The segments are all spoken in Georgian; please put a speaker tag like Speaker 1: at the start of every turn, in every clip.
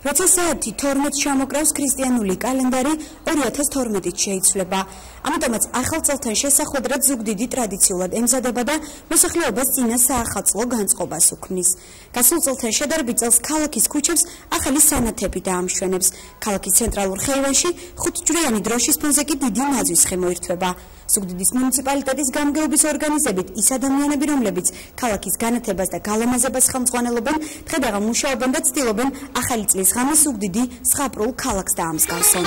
Speaker 1: როცა საათი 12-ს ჩამოკრავს ქრისტიანული კალენდარი 2012-ით შეიცვლება. ამიტომაც ახალ წელთან შესახვედრად ზუგდიდი ტრადიციულად ემზადება და მოსახლეობას წინა საახალწლო განწყობას უქმნის. გასულ წელთან შედარებით წელს ქალაქის ქუჩებს ახალი სანათები დაამშვენებს. ქალაქის ცენტრალურ ხეივანში 5ჯვრიანი დროშის ფონზე კი დიდი ნაძვის ხე მოირთვება. ზუგდიდის მუნიციპალიტეტის გამგეობის ორგანიზებით ის ადამიანები, რომლებიც ქალაქის განათებას და გალამაზებას ხელმძღვანელობენ, დღე-დღე მუშაობენ და ცდილობენ ახალი წლის ღამეს ზუგდიდი ზღაპრულ ქალაქს დაამსგავსონ.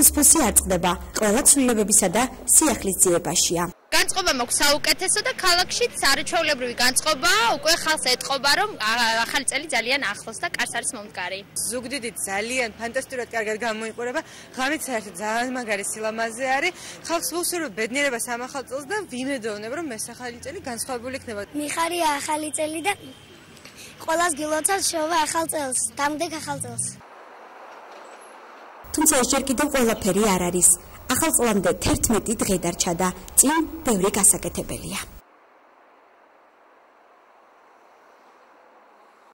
Speaker 1: ფუსფუსი არ წყდება, ყველა ცვლილებებისა და სიახლის ძიებაშია.
Speaker 2: განწყობა მაქვს საუკეთესო და ქალაქში სარეჩვეულებრივი განწყობაა, უკვე ხალხს ეტყობა, რომ ახალი წელი ძალიან ახლოს და კარს არის მომდგარი.
Speaker 3: ზუგდიდი ძალიან ფანტასტიკურად კარგად გამოიყურება, ღამით საერთოდ ძალიან მაგარი სილამაზე არის. ხალხს ვუსურვებ ბედნიერებას ამ ახალ წელს და ვიმედოვნებ, რომ ეს ახალი წელი განსხვავებული იქნება.
Speaker 4: მიხარია ახალი წელი და ყველას გილოცავს შევა ახალ წელს, დამდეგ ახალ წელს.
Speaker 1: თუმცა ეს ჯერ კიდევ ყველაფერი არ არის. ახალ წლამდე 11 დღე დარჩა და წინ ბევრი გასაკეთებელია.